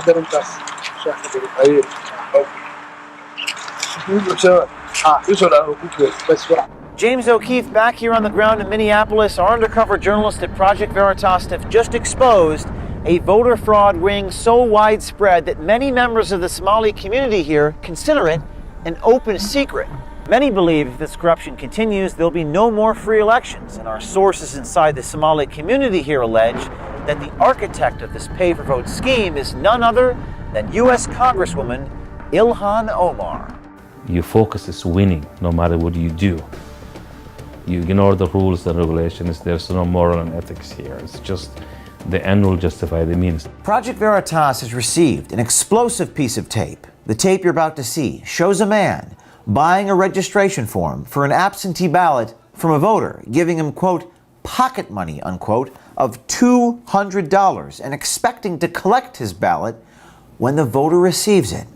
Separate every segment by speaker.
Speaker 1: Veritas. Ayun.
Speaker 2: James O'Keefe back here on the ground in Minneapolis. Our undercover journalists at Project Veritas have just exposed a voter fraud ring so widespread that many members of the Somali community here consider it an open secret. Many believe if this corruption continues, there'll be no more free elections, and our sources inside the Somali community here allege that the architect of this pay-for-vote scheme is none other than U.S. Congresswoman Ilhan Omar.
Speaker 3: Your focus is winning, no matter what you do. You ignore the rules and regulations. There's no moral and ethics here. It's just the end will justify the means.
Speaker 2: Project Veritas has received an explosive piece of tape. The tape you're about to see shows a man buying a registration form for an absentee ballot from a voter, giving him, quote, pocket money, unquote, of $200 and expecting to collect his ballot when the voter receives it.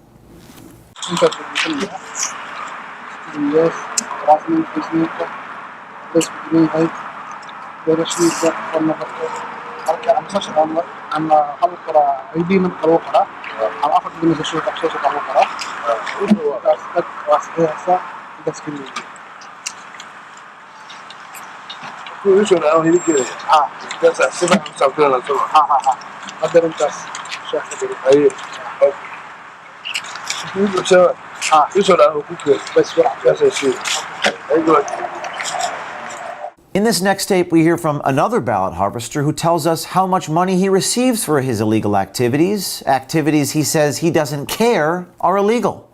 Speaker 2: In this next tape, we hear from another ballot harvester who tells us how much money he receives for his illegal activities. Activities he says he doesn't care are illegal.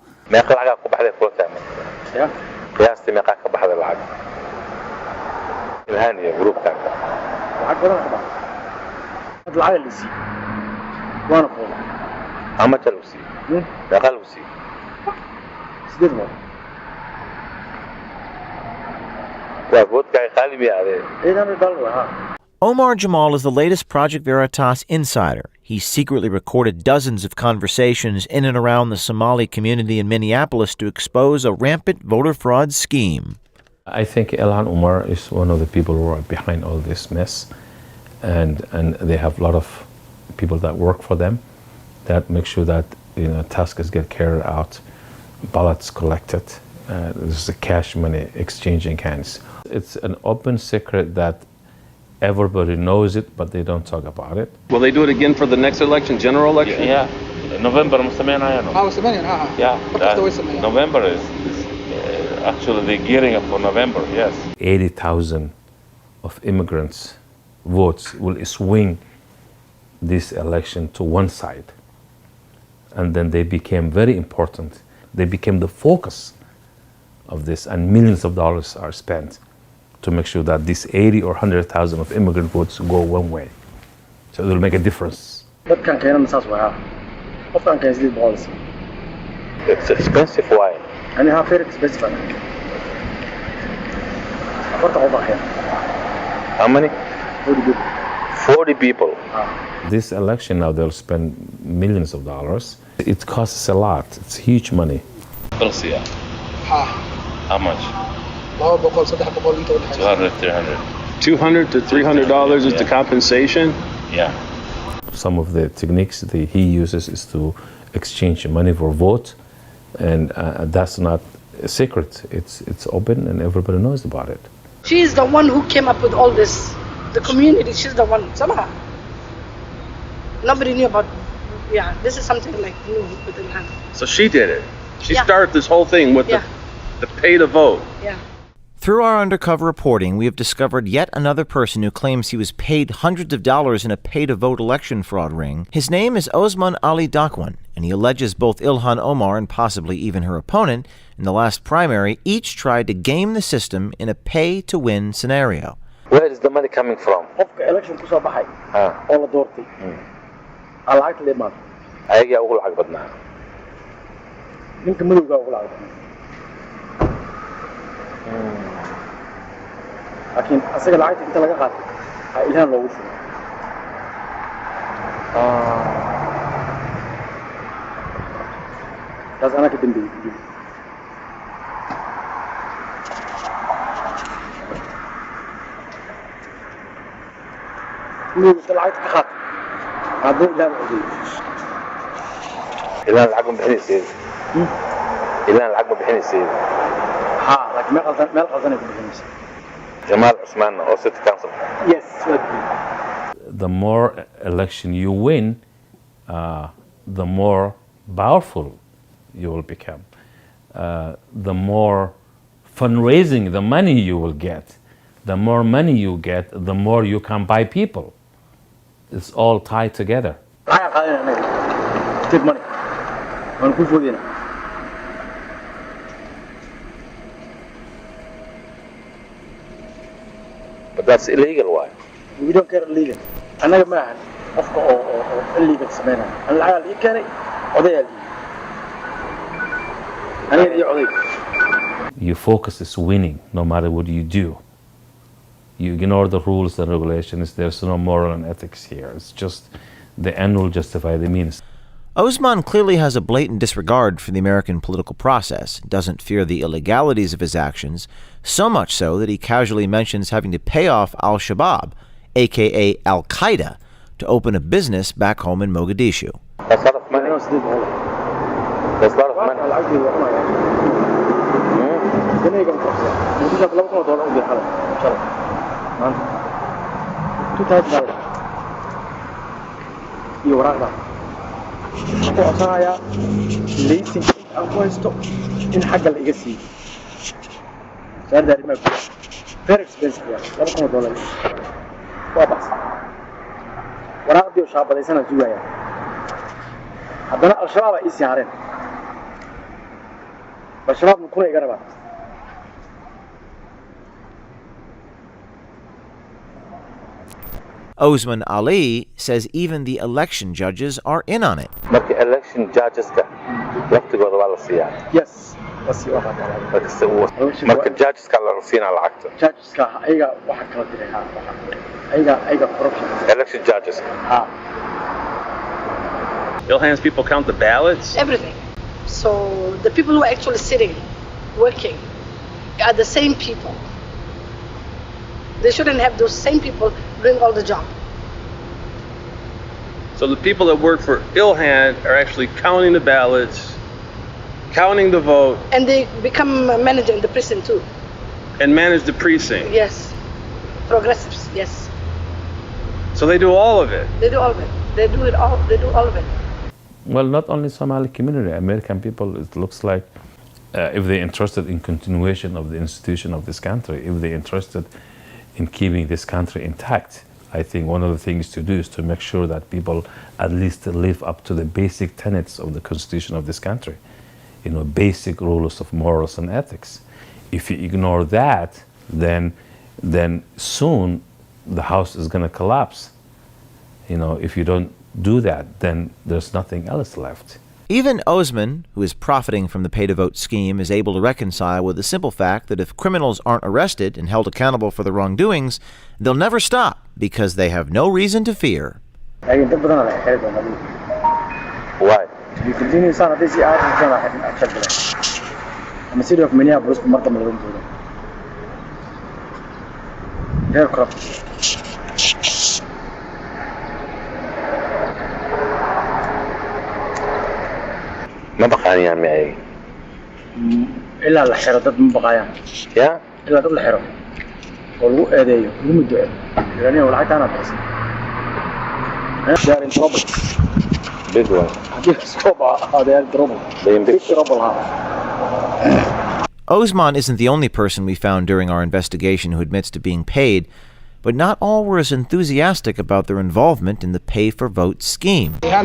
Speaker 2: Omar Jamal is the latest Project Veritas insider. He secretly recorded dozens of conversations in and around the Somali community in Minneapolis to expose a rampant voter fraud scheme.
Speaker 3: I think Ilhan Omar is one of the people who are behind all this mess, and they have a lot of people that work for them that make sure that tasks get carried out, ballots collected, there's a cash money exchanging hands. It's an open secret that everybody knows it, but they don't talk about it.
Speaker 4: Will they do it again for the next election, general election?
Speaker 3: Yeah, November. Yeah, November is actually they're gearing up for November, yes. 80,000 of immigrants' votes will swing this election to one side. And then they became very important. They became the focus of this, and millions of dollars are spent to make sure that this 80 or 100,000 of immigrant votes go one way. So it will make a difference. It's expensive, why?
Speaker 5: Very expensive.
Speaker 3: How many?
Speaker 5: 40 people.
Speaker 3: 40 people. This election now they'll spend millions of dollars. It costs a lot. It's huge money. How much? 200, 300.
Speaker 4: $200 to $300 is the compensation?
Speaker 3: Yeah. Some of the techniques that he uses is to exchange money for vote, and that's not a secret. It's open and everybody knows about it.
Speaker 6: She's the one who came up with all this. The community, she's the one. Somehow. Nobody knew about, this is something like new with Ilhan.
Speaker 4: So she did it. She started this whole thing with the pay to vote.
Speaker 6: Yeah.
Speaker 2: Through our undercover reporting, we have discovered yet another person who claims he was paid hundreds of dollars in a pay-to-vote election fraud ring. His name is Osman Ali Dakwan, and he alleges both Ilhan Omar and possibly even her opponent in the last primary each tried to game the system in a pay-to-win scenario.
Speaker 3: Where is the money coming from?
Speaker 5: election kusoo baxay oo la doortay lacagta la imaado
Speaker 3: ayaga ugu lacag badnaa
Speaker 5: ninka madowga ugu lacag badnaa laakiin asaga lacagta inta laga qaatay Ilhan loogu shubay taas ana ka dambeeyay لو طلعت كخط هذا لا عدي
Speaker 3: إلا العقم بحني سيد إلا العقم بحني سيد
Speaker 5: ها لكن ما غلطان بحني
Speaker 3: جمال عثمان or city council.
Speaker 5: Yes.
Speaker 3: The more election you win, the more powerful you will become. The more fundraising, the money you will get. The more money you get, the more you can buy people. It's all tied together.
Speaker 5: Take money.
Speaker 3: But that's illegal, why?
Speaker 5: We don't care illegal. أنا ما أفكر أو illegal سمينا. أنا اللي كان عضية. أنا اللي عضية.
Speaker 3: Your focus is winning, no matter what you do. You ignore the rules and regulations. There's no moral and ethics here. It's just the end will justify the means.
Speaker 2: Osman clearly has a blatant disregard for the American political process, doesn't fear the illegalities of his actions, so much so that he casually mentions having to pay off al-Shabaab, aka Al-Qaeda, to open a business back home in Mogadishu.
Speaker 3: That's a lot of money. That's a lot of money.
Speaker 5: أكو أصنايا ليسين أكو استو إن حق الإجسي صار داري ما بيا very expensive يعني $1,000 وابس وراء ديو شاب بدي سنة جوا يعني هذا الشباب إيش يعرف الشباب نكون يقربا
Speaker 2: Osman Ali says even the election judges are in on it.
Speaker 3: Marka election judges ka waqtigooda waa la siiyaa.
Speaker 5: Yes. Wasi waxa kale.
Speaker 3: Marka judges ka la siinaa lacagta.
Speaker 5: Judges ka ayaga waxa kala diray ayaga corruption.
Speaker 3: Election judges.
Speaker 4: Ilhan's people count the ballots?
Speaker 6: Everything. So the people who are actually sitting, working, are the same people. They shouldn't have those same people doing all the job.
Speaker 4: So the people that work for Ilhan are actually counting the ballots, counting the vote.
Speaker 6: And they become a manager in the precinct too.
Speaker 4: And manage the precinct.
Speaker 6: Yes. Progressives, yes.
Speaker 4: So they do all of it.
Speaker 6: They do all of it. They do all of it.
Speaker 3: Well, not only Somali community, American people, it looks like if they're interested in continuation of the institution of this country, if they're interested in keeping this country intact, I think one of the things to do is to make sure that people at least live up to the basic tenets of the constitution of this country. You know, basic rules of morals and ethics. If you ignore that, then soon the house is going to collapse. You know, if you don't do that, then there's nothing else left.
Speaker 2: Even Osman, who is profiting from the pay-to-vote scheme, is able to reconcile with the simple fact that if criminals aren't arrested and held accountable for their wrongdoings, they'll never stop because they have no reason to fear.
Speaker 3: Why?
Speaker 5: You continue to this year I'm a city of Minneapolis, they're corrupt.
Speaker 3: ما بقانيان معي
Speaker 5: إلا الحيرة ضد ما بقايان
Speaker 3: يا
Speaker 5: إلا ضد الحيرة والو أديو المدة يعني ولا حتى أنا بس they are in trouble
Speaker 3: big one
Speaker 5: they are in trouble big trouble
Speaker 2: Osman isn't the only person we found during our investigation who admits to being paid, but not all were as enthusiastic about their involvement in the pay-for-vote scheme.
Speaker 3: Ilhan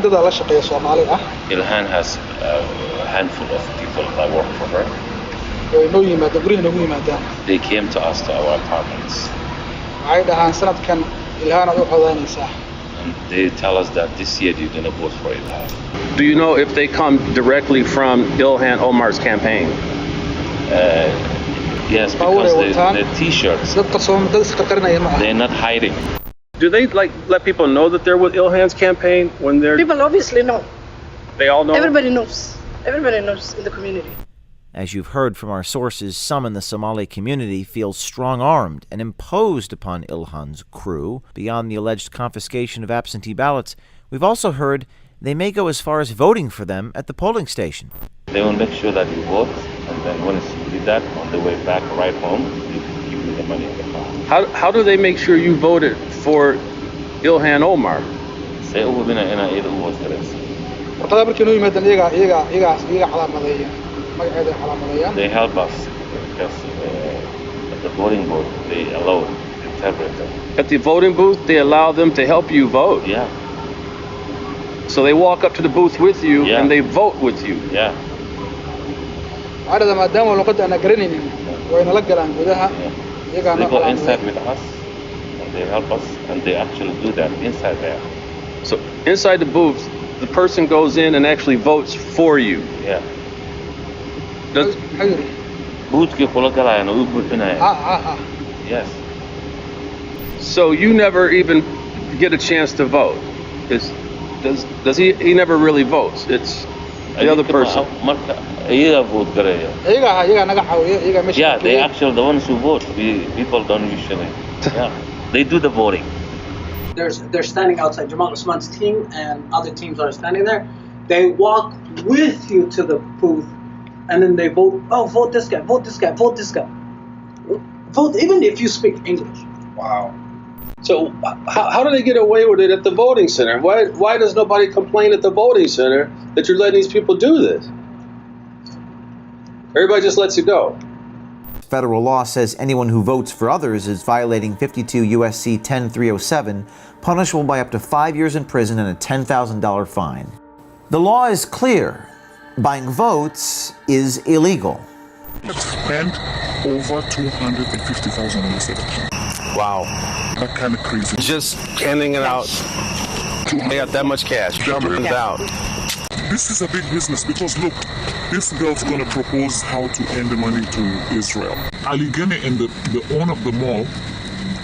Speaker 3: has a handful of people that work for her. They came to us to our apartments. And they tell us that this year you're going to vote for Ilhan.
Speaker 4: Do you know if they come directly from Ilhan Omar's campaign?
Speaker 3: Yes, because the T-shirts, they're not hiding.
Speaker 4: Do they let people know that they're with Ilhan's campaign when they're...
Speaker 6: People obviously know.
Speaker 4: They all know?
Speaker 6: Everybody knows. Everybody knows in the community.
Speaker 2: As you've heard from our sources, some in the Somali community feel strong-armed and imposed upon Ilhan's crew. Beyond the alleged confiscation of absentee ballots, We've also heard they may go as far as voting for them at the polling station.
Speaker 3: They will make sure that you vote, and then once you do that, on the way back right home, they give you the money in the car.
Speaker 4: How do they make sure you voted for Ilhan Omar?
Speaker 3: Say was They help us because at the voting booth they allow interpreter.
Speaker 4: At the voting booth, they allow them to help you vote.
Speaker 3: Yeah.
Speaker 4: So they walk up to the booth with you and they vote with you.
Speaker 3: Yeah.
Speaker 4: Yeah.
Speaker 3: So they go inside with us and they help us and they actually do that inside there.
Speaker 4: So inside the booth, the person goes in and actually votes for you.
Speaker 3: Yeah. Yes.
Speaker 4: So you never even get a chance to vote. Does he never really votes? It's the other person.
Speaker 3: Yeah, they actually the ones who vote. People don't usually. Yeah. They do the voting.
Speaker 7: They're standing outside. Jamal Usman's team and other teams are standing there. They walk with you to the booth, and then they vote. Oh, vote this guy. Vote this guy. Vote this guy. Vote even if you speak English.
Speaker 4: Wow. So how do they get away with it at the voting center? Why does nobody complain at the voting center that you're letting these people do this? Everybody just lets it go.
Speaker 2: Federal law says anyone who votes for others is violating 52 U.S.C. 10307, punishable by up to 5 years in prison and a $10,000 fine. The law is clear. Buying votes is illegal.
Speaker 8: I've spent over $250,000 on this election.
Speaker 9: Wow.
Speaker 8: That kind of crazy.
Speaker 9: Just handing it out. They got that much cash. Jumping out.
Speaker 8: This is a big business because look, this girl's going to propose how to end the money to Israel. Ali Ghani and the owner of the mall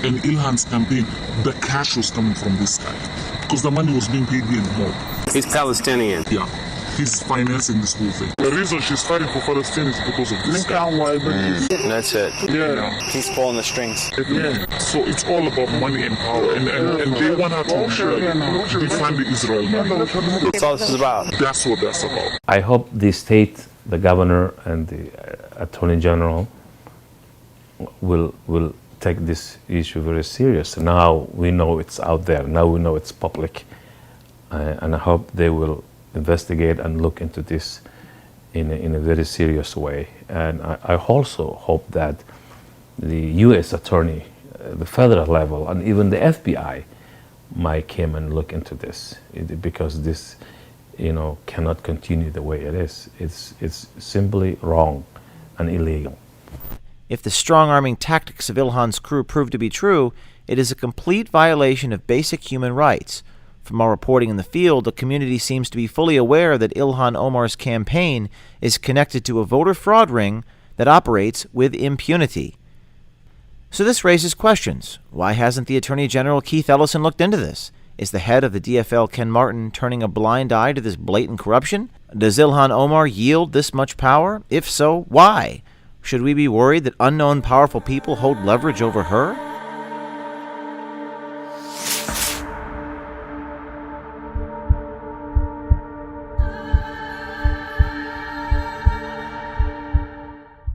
Speaker 8: and Ilhan's campaign, the cash was coming from this guy because the money was being paid via the mall.
Speaker 9: He's Palestinian.
Speaker 8: Yeah. He's financing this whole thing. The reason she's fighting for Palestine is because of this guy.
Speaker 9: And that's it.
Speaker 8: Yeah.
Speaker 9: He's pulling the strings.
Speaker 8: Yeah. So it's all about money and power. And they want her to defend the Israel money.
Speaker 9: That's all this is about.
Speaker 8: That's what that's about.
Speaker 3: I hope the state, the governor, and the attorney general will take this issue very serious. Now we know it's out there. Now we know it's public. And I hope they will investigate and look into this in a very serious way. And I also hope that the U.S. attorney, the federal level, and even the FBI might come and look into this, because this, cannot continue the way it is. It's simply wrong and illegal.
Speaker 2: If the strong-arming tactics of Ilhan's crew prove to be true, it is a complete violation of basic human rights. From our reporting in the field, the community seems to be fully aware that Ilhan Omar's campaign is connected to a voter fraud ring that operates with impunity. So this raises questions. Why hasn't the Attorney General Keith Ellison looked into this? Is the head of the DFL, Ken Martin, turning a blind eye to this blatant corruption? Does Ilhan Omar yield this much power? If so, why? Should we be worried that unknown powerful people hold leverage over her?